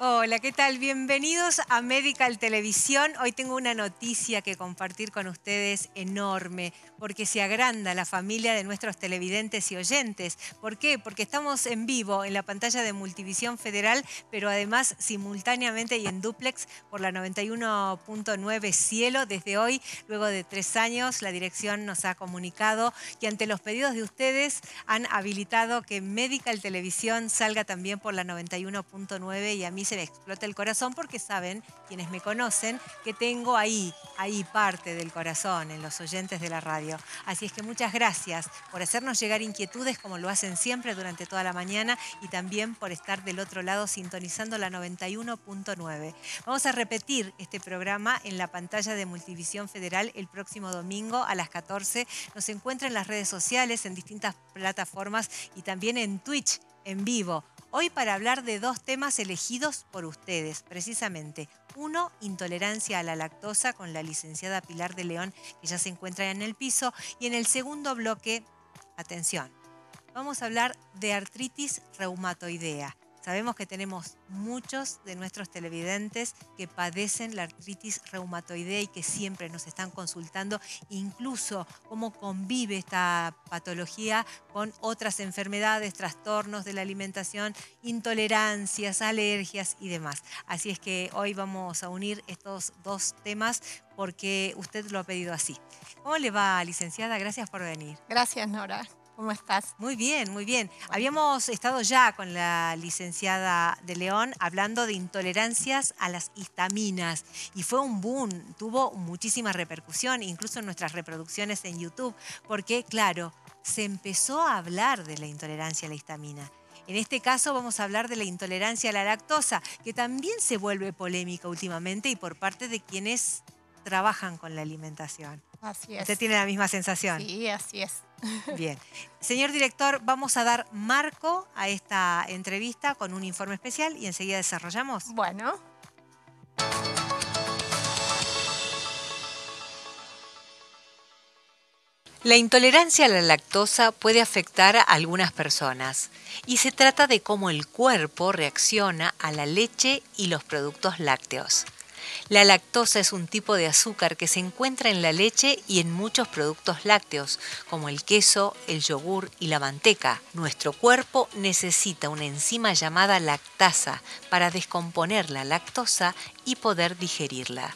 Hola, ¿qué tal? Bienvenidos a Medical Televisión. Hoy tengo una noticia que compartir con ustedes enorme, porque se agranda la familia de nuestros televidentes y oyentes. ¿Por qué? Porque estamos en vivo en la pantalla de Multivisión Federal, pero además simultáneamente y en dúplex por la 91.9 Cielo. Desde hoy, luego de 3 años, la dirección nos ha comunicado que ante los pedidos de ustedes han habilitado que Medical Televisión salga también por la 91.9 y a mí se me explota el corazón porque saben, quienes me conocen, que tengo ahí parte del corazón en los oyentes de la radio. Así es que muchas gracias por hacernos llegar inquietudes como lo hacen siempre durante toda la mañana y también por estar del otro lado sintonizando la 91.9. Vamos a repetir este programa en la pantalla de Multivisión Federal el próximo domingo a las 14. Nos encuentra en las redes sociales, en distintas plataformas y también en Twitch en vivo. Hoy para hablar de 2 temas elegidos por ustedes, precisamente. Uno, intolerancia a la lactosa con la licenciada Pilar de León, que ya se encuentra en el piso. Y en el segundo bloque, atención, vamos a hablar de artritis reumatoidea. Sabemos que tenemos muchos de nuestros televidentes que padecen la artritis reumatoidea y que siempre nos están consultando, incluso cómo convive esta patología con otras enfermedades, trastornos de la alimentación, intolerancias, alergias y demás. Así es que hoy vamos a unir estos 2 temas porque usted lo ha pedido así. ¿Cómo le va, licenciada? Gracias por venir. Gracias, Nora. ¿Cómo estás? Muy bien, muy bien. Bueno, Habíamos estado ya con la licenciada de León hablando de intolerancias a las histaminas y fue un boom, tuvo muchísima repercusión, incluso en nuestras reproducciones en YouTube, porque claro, se empezó a hablar de la intolerancia a la histamina. En este caso vamos a hablar de la intolerancia a la lactosa, que también se vuelve polémica últimamente y por parte de quienes trabajan con la alimentación. así ¿Usted es. tiene la misma sensación? Sí, así es. Bien. Señor director, vamos a dar marco a esta entrevista con un informe especial y enseguida desarrollamos. Bueno, La intolerancia a la lactosa puede afectar a algunas personas y se trata de cómo el cuerpo reacciona a la leche y los productos lácteos. La lactosa es un tipo de azúcar que se encuentra en la leche y en muchos productos lácteos, como el queso, el yogur y la manteca. Nuestro cuerpo necesita una enzima llamada lactasa para descomponer la lactosa y poder digerirla.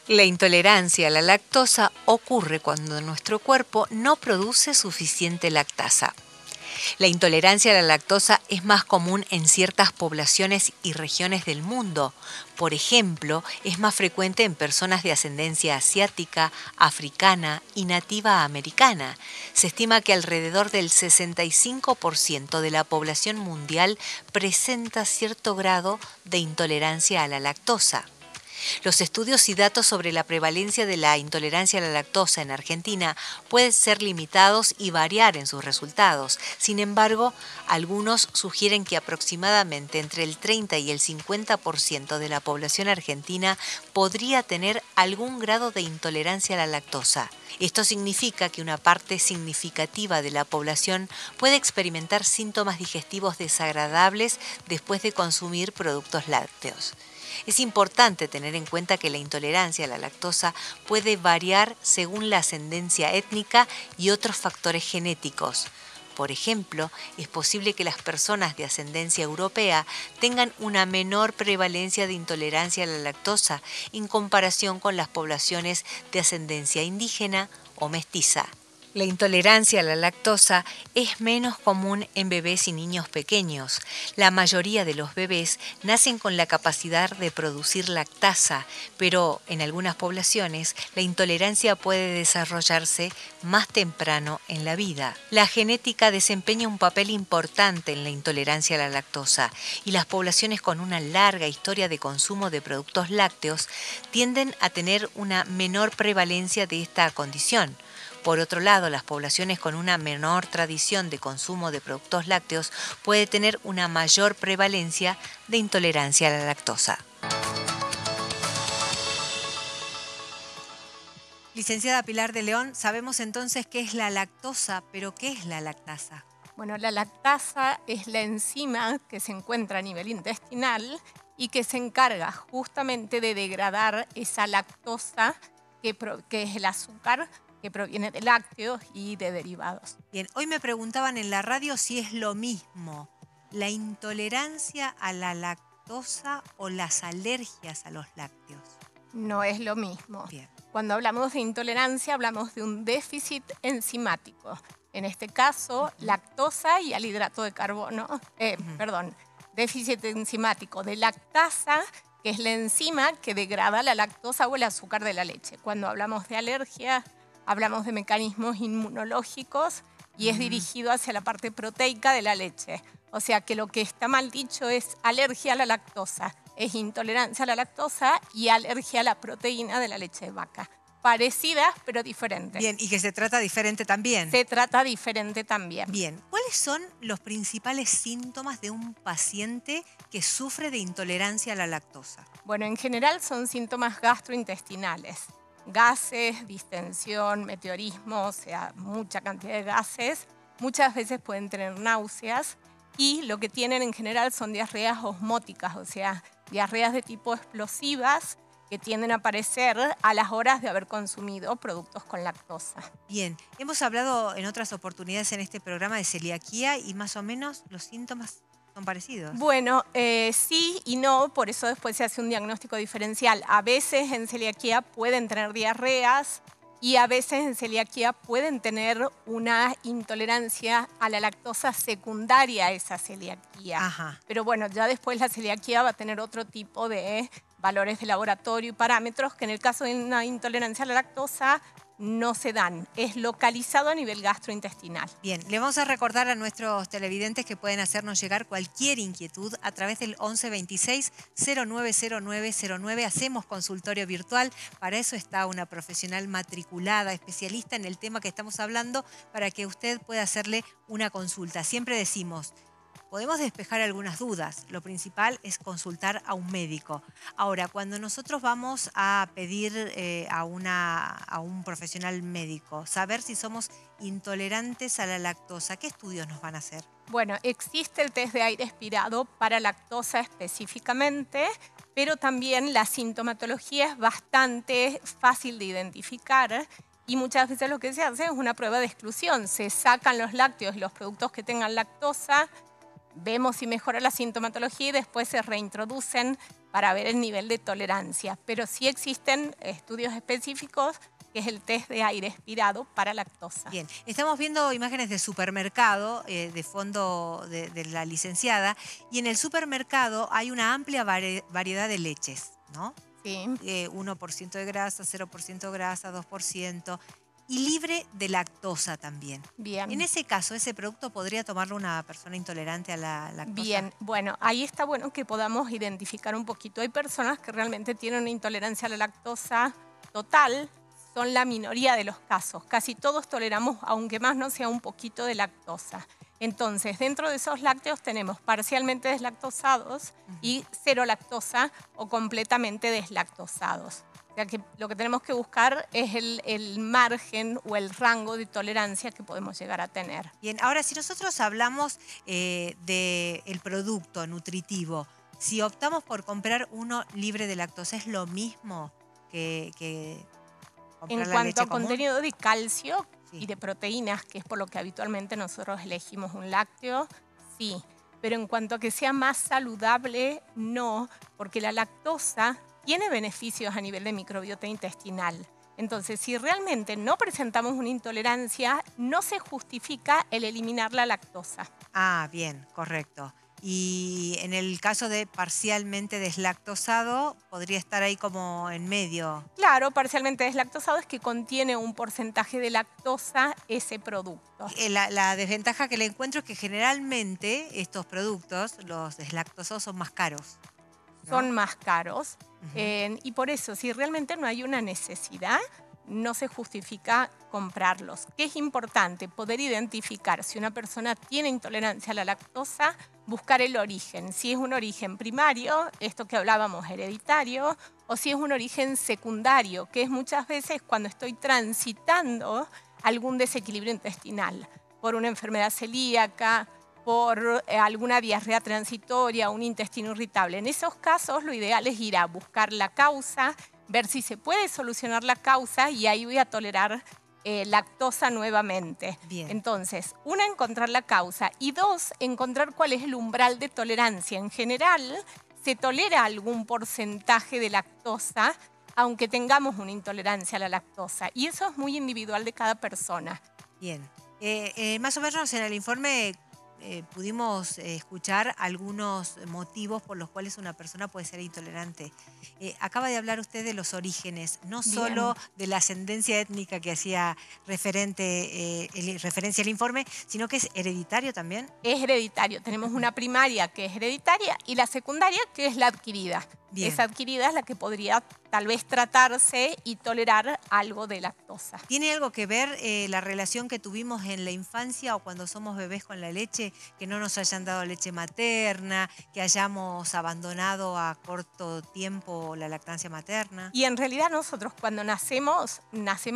La intolerancia a la lactosa ocurre cuando nuestro cuerpo no produce suficiente lactasa. La intolerancia a la lactosa es más común en ciertas poblaciones y regiones del mundo. Por ejemplo, es más frecuente en personas de ascendencia asiática, africana y nativa americana. Se estima que alrededor del 65% de la población mundial presenta cierto grado de intolerancia a la lactosa. Los estudios y datos sobre la prevalencia de la intolerancia a la lactosa en Argentina pueden ser limitados y variar en sus resultados. Sin embargo, algunos sugieren que aproximadamente entre el 30 y el 50% de la población argentina podría tener algún grado de intolerancia a la lactosa. Esto significa que una parte significativa de la población puede experimentar síntomas digestivos desagradables después de consumir productos lácteos. Es importante tener en cuenta que la intolerancia a la lactosa puede variar según la ascendencia étnica y otros factores genéticos. Por ejemplo, es posible que las personas de ascendencia europea tengan una menor prevalencia de intolerancia a la lactosa en comparación con las poblaciones de ascendencia indígena o mestiza. La intolerancia a la lactosa es menos común en bebés y niños pequeños. La mayoría de los bebés nacen con la capacidad de producir lactasa, pero en algunas poblaciones la intolerancia puede desarrollarse más temprano en la vida. La genética desempeña un papel importante en la intolerancia a la lactosa y las poblaciones con una larga historia de consumo de productos lácteos tienden a tener una menor prevalencia de esta condición. Por otro lado, las poblaciones con una menor tradición de consumo de productos lácteos pueden tener una mayor prevalencia de intolerancia a la lactosa. Licenciada Pilar de León, sabemos entonces qué es la lactosa, pero ¿qué es la lactasa? bueno, la lactasa es la enzima que se encuentra a nivel intestinal y que se encarga justamente de degradar esa lactosa, que es el azúcar que proviene de lácteos y de derivados. Bien, hoy me preguntaban en la radio si es lo mismo la intolerancia a la lactosa o las alergias a los lácteos. No es lo mismo. Bien. Cuando hablamos de intolerancia, hablamos de un déficit enzimático. En este caso, lactosa y al hidrato de carbono, déficit enzimático de lactasa, que es la enzima que degrada la lactosa o el azúcar de la leche. Cuando hablamos de alergia, hablamos de mecanismos inmunológicos y es dirigido hacia la parte proteica de la leche. O sea que lo que está mal dicho es alergia a la lactosa, es intolerancia a la lactosa y alergia a la proteína de la leche de vaca. Parecidas, pero diferentes. Bien, y que se trata diferente también. Se trata diferente también. Bien, ¿cuáles son los principales síntomas de un paciente que sufre de intolerancia a la lactosa? Bueno, en general son síntomas gastrointestinales. Gases, distensión, meteorismo, o sea, mucha cantidad de gases. Muchas veces pueden tener náuseas y lo que tienen en general son diarreas osmóticas, o sea, diarreas de tipo explosivas que tienden a aparecer a las horas de haber consumido productos con lactosa. Bien, hemos hablado en otras oportunidades en este programa de celiaquía y más o menos los síntomas son parecidos. Bueno, sí y no, por eso después se hace un diagnóstico diferencial. A veces en celiaquía pueden tener diarreas y a veces en celiaquía pueden tener una intolerancia a la lactosa secundaria a esa celiaquía. Ajá. Pero bueno, ya después la celiaquía va a tener otro tipo de valores de laboratorio y parámetros que en el caso de una intolerancia a la lactosa no se dan. Es localizado a nivel gastrointestinal. Bien, le vamos a recordar a nuestros televidentes que pueden hacernos llegar cualquier inquietud a través del 11 26 090909. Hacemos consultorio virtual. Para eso está una profesional matriculada, especialista en el tema que estamos hablando, para que usted pueda hacerle una consulta. Siempre decimos, podemos despejar algunas dudas. Lo principal es consultar a un médico. Ahora, cuando nosotros vamos a pedir a un profesional médico, saber si somos intolerantes a la lactosa, ¿qué estudios nos van a hacer? Bueno, existe el test de aire expirado para lactosa específicamente, pero también la sintomatología es bastante fácil de identificar. Y muchas veces lo que se hace es una prueba de exclusión. Se sacan los lácteos y los productos que tengan lactosa, vemos si mejora la sintomatología y después se reintroducen para ver el nivel de tolerancia. Pero sí existen estudios específicos, que es el test de aire expirado para lactosa. Bien, estamos viendo imágenes de supermercado, de fondo de la licenciada, y en el supermercado hay una amplia variedad de leches, ¿no? Sí. 1% de grasa, 0% grasa, 2%. Y libre de lactosa también. Bien. En ese caso, ¿ese producto podría tomarlo una persona intolerante a la lactosa? Bien, bueno, ahí está bueno que podamos identificar un poquito. Hay personas que realmente tienen una intolerancia a la lactosa total, son la minoría de los casos. Casi todos toleramos, aunque más no sea un poquito de lactosa. Entonces, dentro de esos lácteos tenemos parcialmente deslactosados y cero lactosa o completamente deslactosados. O sea que lo que tenemos que buscar es el margen o el rango de tolerancia que podemos llegar a tener. Bien, ahora si nosotros hablamos del producto nutritivo, si optamos por comprar uno libre de lactosa, ¿es lo mismo que comprar En la cuanto leche a común? contenido de calcio Sí. y de proteínas, que es por lo que habitualmente nosotros elegimos un lácteo, sí. Pero en cuanto a que sea más saludable, no, porque la lactosa tiene beneficios a nivel de microbiota intestinal. Entonces, si realmente no presentamos una intolerancia, no se justifica el eliminar la lactosa. Ah, bien, correcto. Y en el caso de parcialmente deslactosado, podría estar ahí como en medio. Claro, parcialmente deslactosado es que contiene un porcentaje de lactosa ese producto. La desventaja que le encuentro es que generalmente estos productos, los deslactosados, son más caros, ¿no? Son más caros. Y por eso, si realmente no hay una necesidad, no se justifica comprarlos. ¿Qué es importante? Poder identificar si una persona tiene intolerancia a la lactosa, buscar el origen. Si es un origen primario, esto que hablábamos, hereditario, o si es un origen secundario, que es muchas veces cuando estoy transitando algún desequilibrio intestinal, por una enfermedad celíaca, por alguna diarrea transitoria, un intestino irritable. En esos casos, lo ideal es ir a buscar la causa, ver si se puede solucionar la causa y ahí voy a tolerar lactosa nuevamente. Bien. Entonces, una, encontrar la causa y dos, encontrar cuál es el umbral de tolerancia. En general, se tolera algún porcentaje de lactosa, aunque tengamos una intolerancia a la lactosa. Y eso es muy individual de cada persona. Bien. Más o menos en el informe pudimos escuchar algunos motivos por los cuales una persona puede ser intolerante. Acaba de hablar usted de los orígenes, no Bien. solo de la ascendencia étnica que hacía referencia al informe, sino que es hereditario también. Es hereditario. Tenemos una primaria que es hereditaria y la secundaria que es la adquirida. Bien. Esa adquirida es la que podría tal vez tratarse y tolerar algo de lactosa. ¿Tiene algo que ver la relación que tuvimos en la infancia o cuando somos bebés con la leche? Que no nos hayan dado leche materna, que hayamos abandonado a corto tiempo la lactancia materna. Y en realidad nosotros cuando nacemos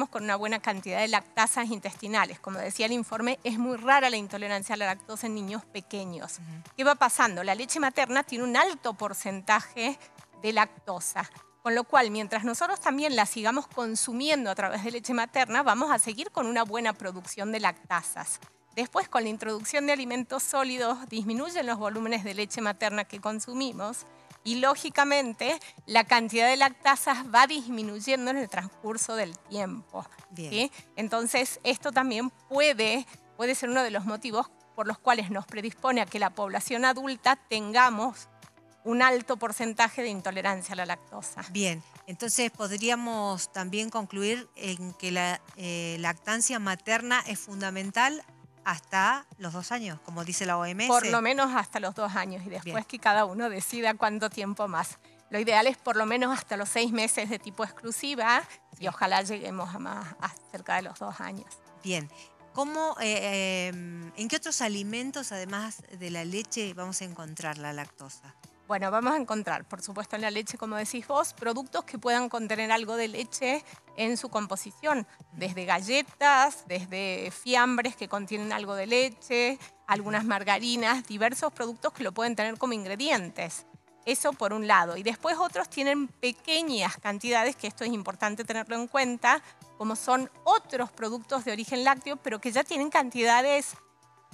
con una buena cantidad de lactasas intestinales. Como decía el informe, es muy rara la intolerancia a la lactosa en niños pequeños. ¿Qué va pasando? La leche materna tiene un alto porcentaje de lactosa. Con lo cual, mientras nosotros también la sigamos consumiendo a través de leche materna, vamos a seguir con una buena producción de lactasas. Después, con la introducción de alimentos sólidos, disminuyen los volúmenes de leche materna que consumimos y, lógicamente, la cantidad de lactasas va disminuyendo en el transcurso del tiempo. ¿Sí? Entonces, esto también puede ser uno de los motivos por los cuales nos predispone a que la población adulta tengamos un alto porcentaje de intolerancia a la lactosa. Bien, entonces podríamos también concluir en que la lactancia materna es fundamental hasta los 2 años, como dice la OMS. Por lo menos hasta los 2 años y después Bien. Que cada uno decida cuánto tiempo más. Lo ideal es por lo menos hasta los 6 meses de tipo exclusiva y ojalá lleguemos a cerca de los 2 años. Bien. ¿En qué otros alimentos, además de la leche, vamos a encontrar la lactosa? Bueno, vamos a encontrar, por supuesto, en la leche, como decís vos, productos que puedan contener algo de leche en su composición. Desde galletas, desde fiambres que contienen algo de leche, algunas margarinas, diversos productos que lo pueden tener como ingredientes. Eso por un lado. Y después otros tienen pequeñas cantidades, que esto es importante tenerlo en cuenta, como son otros productos de origen lácteo, pero que ya tienen cantidades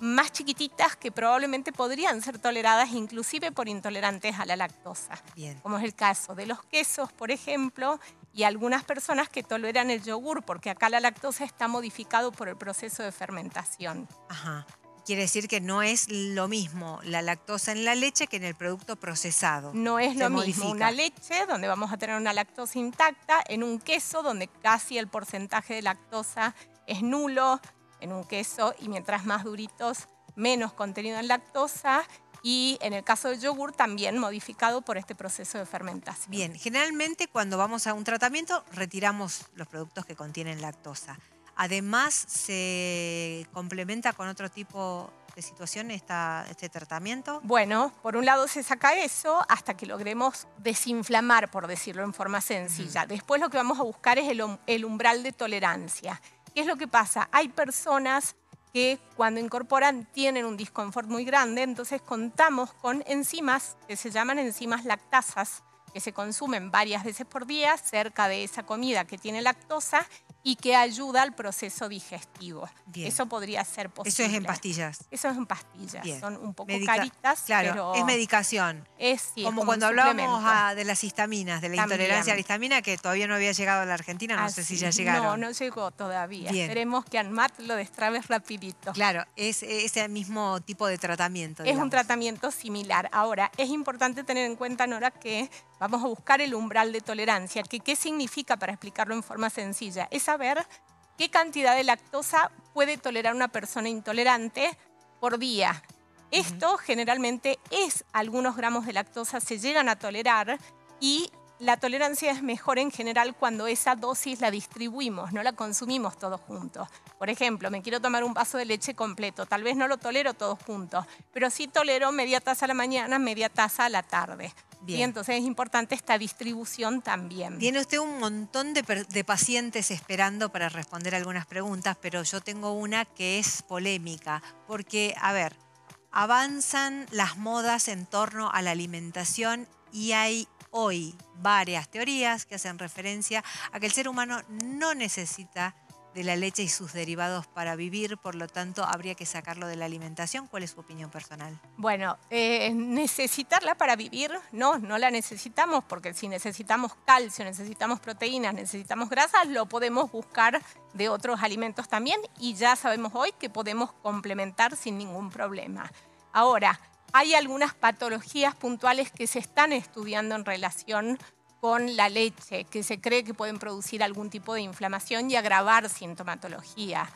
más chiquititas que probablemente podrían ser toleradas inclusive por intolerantes a la lactosa. Bien. Como es el caso de los quesos, por ejemplo, y algunas personas que toleran el yogur, porque acá la lactosa está modificado por el proceso de fermentación. Ajá. Quiere decir que no es lo mismo la lactosa en la leche que en el producto procesado. No es lo mismo modifica. Una leche donde vamos a tener una lactosa intacta, en un queso donde casi el porcentaje de lactosa es nulo, en un queso, y mientras más duritos, menos contenido en lactosa, y en el caso del yogur también modificado por este proceso de fermentación. Bien, generalmente cuando vamos a un tratamiento retiramos los productos que contienen lactosa. Además, ¿se complementa con otro tipo de situación este tratamiento? Bueno, por un lado se saca eso hasta que logremos desinflamar, por decirlo en forma sencilla. Después lo que vamos a buscar es el umbral de tolerancia. ¿Qué es lo que pasa? Hay personas que cuando incorporan tienen un disconfort muy grande, entonces contamos con enzimas que se llaman enzimas lactasas, que se consumen varias veces por día cerca de esa comida que tiene lactosa y que ayuda al proceso digestivo. Bien. Eso podría ser posible. Eso es en pastillas. Eso es en pastillas. Bien. Son un poco caritas, claro, pero es medicación. Sí, como cuando hablábamos de las histaminas, de la intolerancia a la histamina, que todavía no había llegado a la Argentina, no sé si ya llegaron. No, no llegó todavía. Bien. Esperemos que ANMAT lo destrabe rapidito. Claro, es ese mismo tipo de tratamiento. Es un tratamiento similar. Ahora, es importante tener en cuenta, Nora, que vamos a buscar el umbral de tolerancia. ¿Qué significa, para explicarlo en forma sencilla? Es saber qué cantidad de lactosa puede tolerar una persona intolerante por día. Esto generalmente es algunos gramos de lactosa se llegan a tolerar y la tolerancia es mejor en general cuando esa dosis la distribuimos, no la consumimos todos juntos. Por ejemplo, me quiero tomar un vaso de leche completo, tal vez no lo tolero todos juntos, pero sí tolero media taza a la mañana, media taza a la tarde. Bien. Y entonces es importante esta distribución también. Tiene usted un montón de pacientes esperando para responder algunas preguntas, pero yo tengo una que es polémica, porque, a ver, Avanzan las modas en torno a la alimentación y hay hoy varias teorías que hacen referencia a que el ser humano no necesita de la leche y sus derivados para vivir, por lo tanto habría que sacarlo de la alimentación. ¿Cuál es su opinión personal? Bueno, necesitarla para vivir, no la necesitamos, porque si necesitamos calcio, necesitamos proteínas, necesitamos grasas, lo podemos buscar de otros alimentos también y ya sabemos hoy que podemos complementar sin ningún problema. Ahora, hay algunas patologías puntuales que se están estudiando en relación con la leche, que se cree que pueden producir algún tipo de inflamación y agravar sintomatología.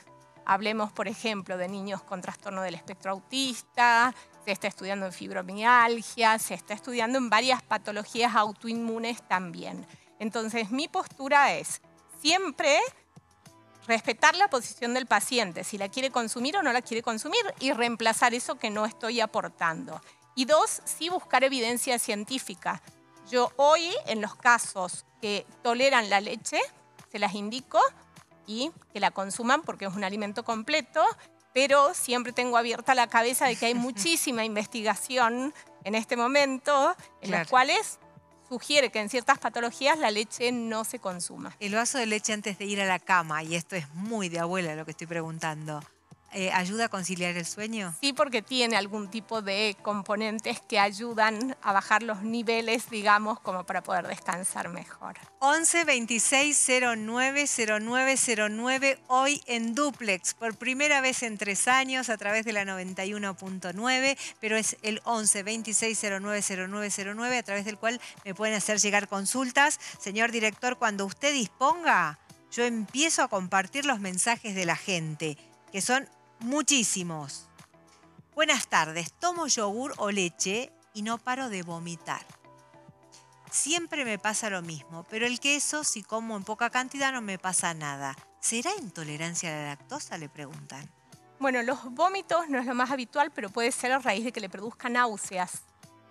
Hablemos, por ejemplo, de niños con trastorno del espectro autista, se está estudiando en fibromialgia, se está estudiando en varias patologías autoinmunes también. Entonces, mi postura es siempre respetar la posición del paciente, si la quiere consumir o no la quiere consumir, y reemplazar eso que no estoy aportando. Y dos, sí buscar evidencia científica. Yo hoy, en los casos que toleran la leche, se las indico y que la consuman porque es un alimento completo, pero siempre tengo abierta la cabeza de que hay muchísima investigación en este momento en las cuales sugiere que en ciertas patologías la leche no se consuma. El vaso de leche antes de ir a la cama, y esto es muy de abuela lo que estoy preguntando, ¿ayuda a conciliar el sueño? Sí, porque tiene algún tipo de componentes que ayudan a bajar los niveles, digamos, como para poder descansar mejor. 11 26 09 09 09, hoy en dúplex, por primera vez en 3 años a través de la 91.9, pero es el 11 26 09 09 09 a través del cual me pueden hacer llegar consultas. Señor director, cuando usted disponga, yo empiezo a compartir los mensajes de la gente, que son muchísimos. Buenas tardes, tomo yogur o leche y no paro de vomitar. Siempre me pasa lo mismo, pero el queso, si como en poca cantidad, no me pasa nada. ¿Será intolerancia a la lactosa?, le preguntan. Bueno, los vómitos no es lo más habitual, pero puede ser a raíz de que le produzca náuseas.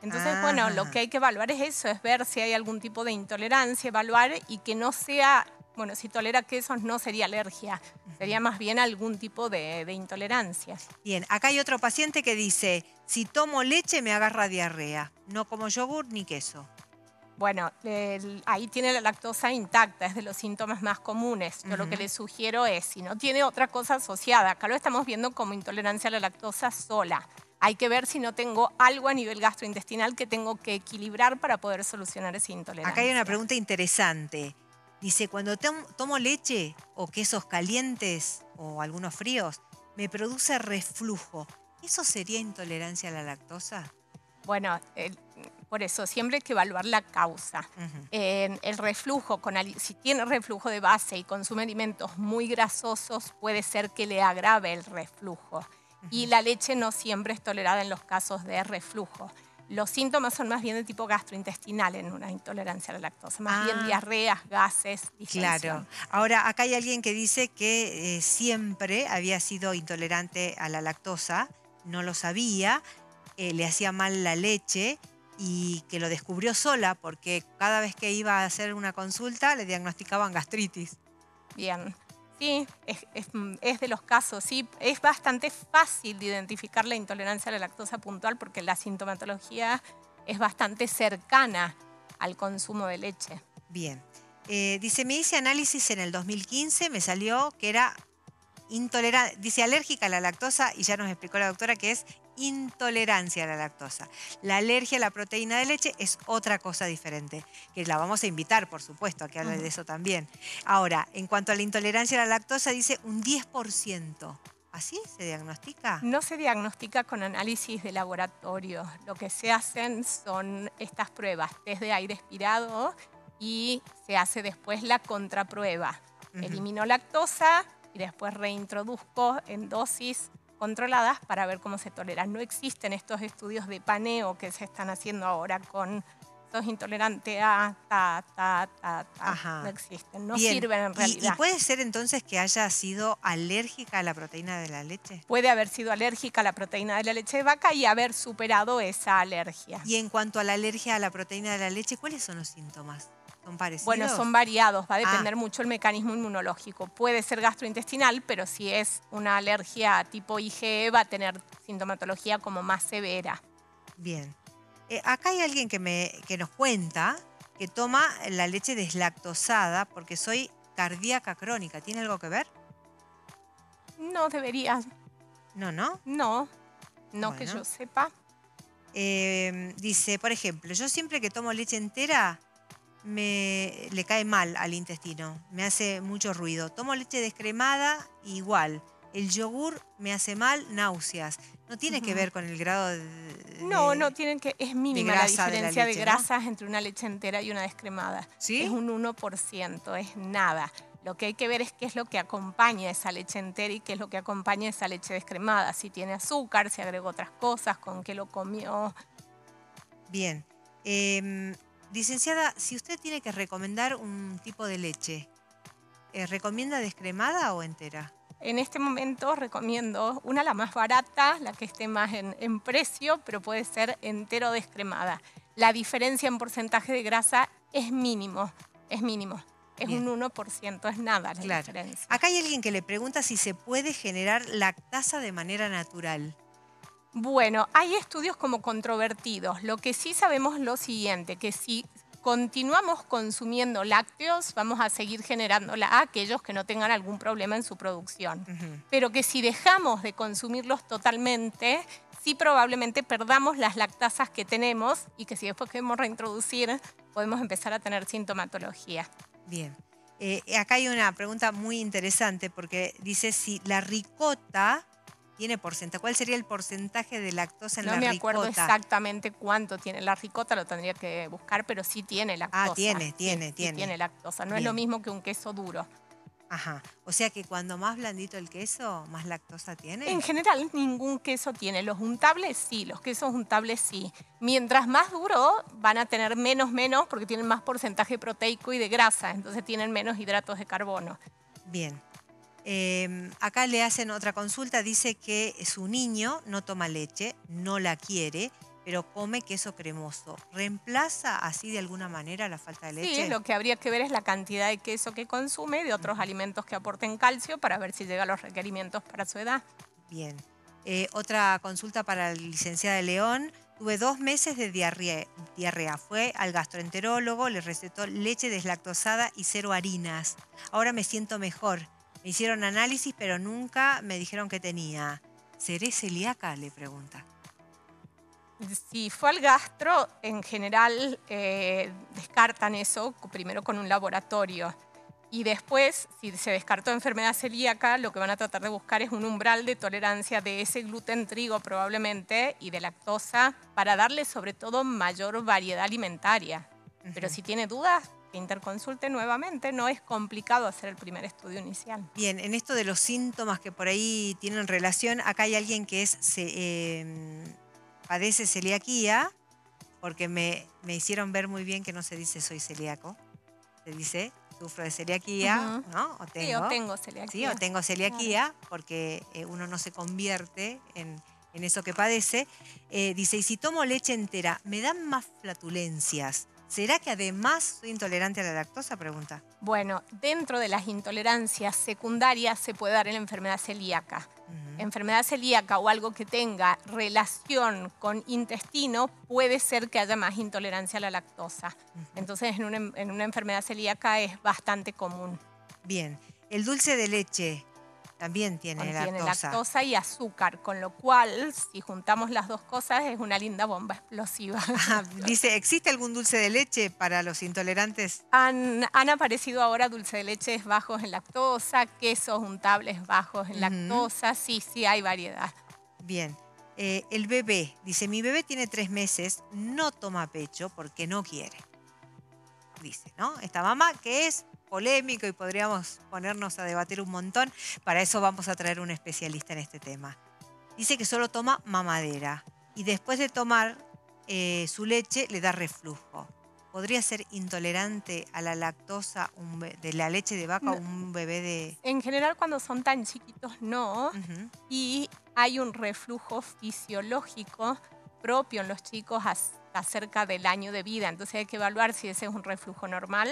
Entonces, bueno, lo que hay que evaluar es eso, es ver si hay algún tipo de intolerancia, evaluar y que no sea, bueno, si tolera quesos no sería alergia, sería más bien algún tipo de intolerancia. Bien, acá hay otro paciente que dice, si tomo leche me agarra diarrea, no como yogur ni queso. Bueno, ahí tiene la lactosa intacta, es de los síntomas más comunes. Yo lo que le sugiero es, si no tiene otra cosa asociada, acá lo estamos viendo como intolerancia a la lactosa sola. Hay que ver si no tengo algo a nivel gastrointestinal que tengo que equilibrar para poder solucionar esa intolerancia. Acá hay una pregunta interesante. Dice, cuando tomo leche o quesos calientes o algunos fríos, me produce reflujo. ¿Eso sería intolerancia a la lactosa? Bueno, por eso siempre hay que evaluar la causa. El reflujo, si tiene reflujo de base y consume alimentos muy grasosos, puede ser que le agrave el reflujo. Y la leche no siempre es tolerada en los casos de reflujo. Los síntomas son más bien de tipo gastrointestinal en una intolerancia a la lactosa, más bien diarreas, gases, distensión. Claro. Ahora, acá hay alguien que dice que siempre había sido intolerante a la lactosa, no lo sabía, le hacía mal la leche y que lo descubrió sola porque cada vez que iba a hacer una consulta le diagnosticaban gastritis. Bien. Sí, es de los casos, sí. Es bastante fácil de identificar la intolerancia a la lactosa puntual porque la sintomatología es bastante cercana al consumo de leche. Bien. Dice, me hice análisis en el 2015, me salió que era intolerante, dice alérgica a la lactosa y ya nos explicó la doctora que es intolerancia a la lactosa. La alergia a la proteína de leche es otra cosa diferente, que la vamos a invitar, por supuesto, a que hable de eso también. Ahora, en cuanto a la intolerancia a la lactosa, dice un 10%. ¿Así se diagnostica? No se diagnostica con análisis de laboratorio. Lo que se hacen son estas pruebas, test de aire expirado y se hace después la contraprueba. Elimino lactosa y después reintroduzco en dosis controladas para ver cómo se tolera. No existen estos estudios de paneo que se están haciendo ahora con sos intolerante a No existen, no sirven en realidad. ¿Y puede ser entonces que haya sido alérgica a la proteína de la leche? Puede haber sido alérgica a la proteína de la leche de vaca y haber superado esa alergia. Y en cuanto a la alergia a la proteína de la leche, ¿cuáles son los síntomas? ¿Son parecidos? Bueno, son variados, va a depender mucho el mecanismo inmunológico. Puede ser gastrointestinal, pero si es una alergia tipo IgE va a tener sintomatología como más severa. Bien. Acá hay alguien que nos cuenta que toma la leche deslactosada porque soy cardíaca crónica. ¿Tiene algo que ver? No debería, No, ¿no? no Bueno. que yo sepa. Dice, por ejemplo, yo siempre que tomo leche entera le cae mal al intestino, me hace mucho ruido. Tomo leche descremada, igual. El yogur me hace mal, náuseas. No tiene que ver con el grado No tienen que, es mínima la grasa de la diferencia de leche, ¿no? grasas entre una leche entera y una descremada. ¿Sí? Es un 1%, es nada. Lo que hay que ver es qué es lo que acompaña esa leche entera y qué es lo que acompaña esa leche descremada. Si tiene azúcar, si agregó otras cosas, con qué lo comió. Bien. Licenciada, si usted tiene que recomendar un tipo de leche, ¿recomienda descremada o entera? En este momento recomiendo una, la más barata, la que esté más en precio, pero puede ser entero descremada. La diferencia en porcentaje de grasa es mínimo, es mínimo. Es Bien. un 1%, es nada la Claro. diferencia. Acá hay alguien que le pregunta si se puede generar lactasa de manera natural. Bueno, hay estudios como controvertidos. Lo que sí sabemos es lo siguiente, que si continuamos consumiendo lácteos, vamos a seguir generándola a aquellos que no tengan algún problema en su producción. Pero que si dejamos de consumirlos totalmente, sí probablemente perdamos las lactasas que tenemos y que si después queremos reintroducir, podemos empezar a tener sintomatología. Bien. Acá hay una pregunta muy interesante porque dice si la ricota tiene porcentaje. ¿Cuál sería el porcentaje de lactosa en la ricota? No me acuerdo exactamente cuánto tiene la ricota, lo tendría que buscar, pero sí tiene lactosa. Ah, tiene. Sí tiene lactosa. No es lo mismo que un queso duro. Ajá. O sea que cuando más blandito el queso, más lactosa tiene. En general, ningún queso tiene. Los untables sí, los quesos untables sí. Mientras más duro, van a tener menos porque tienen más porcentaje proteico y de grasa, entonces tienen menos hidratos de carbono. Bien. Acá le hacen otra consulta, dice que su niño no toma leche, no la quiere, pero come queso cremoso. ¿Reemplaza así de alguna manera la falta de leche? Sí, lo que habría que ver es la cantidad de queso que consume y de otros alimentos que aporten calcio para ver si llega a los requerimientos para su edad. Bien. Otra consulta para la licenciada de León. Tuve 2 meses de diarrea. Fue al gastroenterólogo, le recetó leche deslactosada y 0 harinas. Ahora me siento mejor. Me hicieron análisis, pero nunca me dijeron que tenía. ¿Seré celíaca?, le pregunta. Si fue al gastro, en general descartan eso primero con un laboratorio. Y después, si se descartó enfermedad celíaca, lo que van a tratar de buscar es un umbral de tolerancia de ese gluten trigo probablemente y de lactosa para darle sobre todo mayor variedad alimentaria. Pero si tiene dudas, que interconsulte nuevamente. No es complicado hacer el primer estudio inicial. Bien, en esto de los síntomas que por ahí tienen relación, acá hay alguien que padece celiaquía, porque me hicieron ver muy bien que no se dice soy celíaco, se dice sufro de celiaquía, ¿no? O tengo, sí, o tengo celiaquía. Sí, o tengo celiaquía, claro, porque uno no se convierte en eso que padece. Dice, y si tomo leche entera, ¿me dan más flatulencias? ¿Será que además soy intolerante a la lactosa?, pregunta. Bueno, dentro de las intolerancias secundarias se puede dar en la enfermedad celíaca. Enfermedad celíaca o algo que tenga relación con intestino, puede ser que haya más intolerancia a la lactosa. Entonces, en una enfermedad celíaca es bastante común. Bien. El dulce de leche también tiene lactosa y azúcar, con lo cual, si juntamos las dos cosas, es una linda bomba explosiva. Dice, ¿existe algún dulce de leche para los intolerantes? Han aparecido ahora dulce de leches bajos en lactosa, quesos untables bajos en lactosa, sí hay variedad. Bien. El bebé, dice, mi bebé tiene 3 meses, no toma pecho porque no quiere. Dice, ¿no? Esta mamá que es polémico y podríamos ponernos a debatir un montón. Para eso vamos a traer un especialista en este tema. Dice que solo toma mamadera y después de tomar su leche le da reflujo. ¿Podría ser intolerante a la lactosa de la leche de vaca un bebé de...? En general, cuando son tan chiquitos, no. Y hay un reflujo fisiológico propio en los chicos hasta cerca del año de vida. Entonces hay que evaluar si ese es un reflujo normal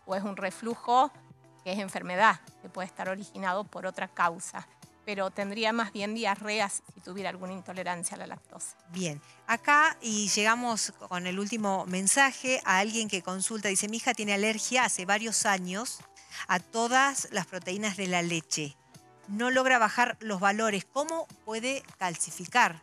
o es un reflujo que es enfermedad, que puede estar originado por otra causa. Pero tendría más bien diarreas si tuviera alguna intolerancia a la lactosa. Bien, acá y llegamos con el último mensaje a alguien que consulta. Dice, mi hija tiene alergia hace varios años a todas las proteínas de la leche. No logra bajar los valores. ¿Cómo puede calcificar?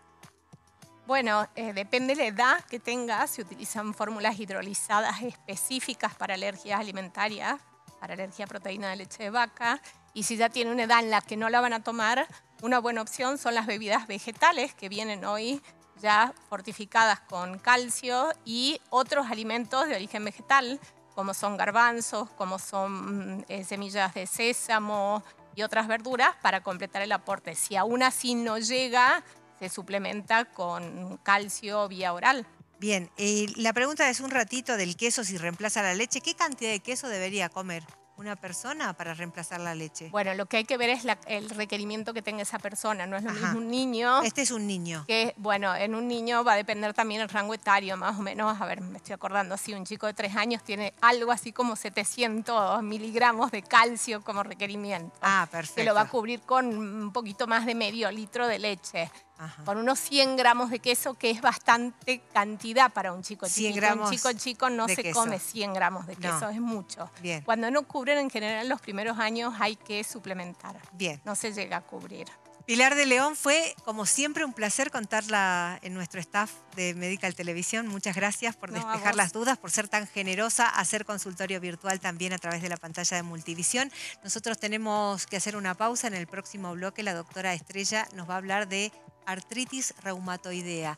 Bueno, depende de la edad que tenga. Se utilizan fórmulas hidrolizadas específicas para alergias alimentarias, para alergia a proteína de leche de vaca. Y si ya tiene una edad en la que no la van a tomar, una buena opción son las bebidas vegetales que vienen hoy ya fortificadas con calcio y otros alimentos de origen vegetal, como son garbanzos, como son semillas de sésamo y otras verduras para completar el aporte. Si aún así no llega, se suplementa con calcio vía oral. Bien, la pregunta es un ratito del queso si reemplaza la leche. ¿Qué cantidad de queso debería comer una persona para reemplazar la leche? Bueno, lo que hay que ver es el requerimiento que tenga esa persona. No es lo Ajá. mismo un niño. Este es un niño. Que, bueno, en un niño va a depender también el rango etario, más o menos. A ver, me estoy acordando así, un chico de 3 años tiene algo así como 700 miligramos de calcio como requerimiento. Ah, perfecto. Que lo va a cubrir con un poquito más de medio litro de leche. Ajá. Con unos 100 gramos de queso, que es bastante cantidad para un chico chiquito. 100 gramos un chico no se queso. come 100 gramos de queso, No. es mucho. Bien. Cuando no cubren, en general, los primeros años hay que suplementar. Bien. No se llega a cubrir. Pilar de León, fue como siempre un placer contarla en nuestro staff de Medical Televisión. Muchas gracias por despejar las dudas, por ser tan generosa, hacer consultorio virtual también a través de la pantalla de Multivisión. Nosotros tenemos que hacer una pausa. En el próximo bloque la doctora Estrella nos va a hablar de artritis reumatoidea.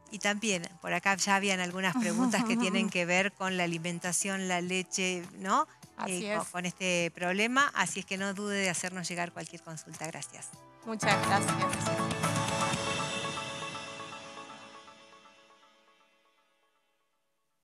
Y también por acá ya habían algunas preguntas que tienen que ver con la alimentación, la leche, ¿no? Así es. Con este problema. Así es que no dude de hacernos llegar cualquier consulta. Gracias. Muchas gracias.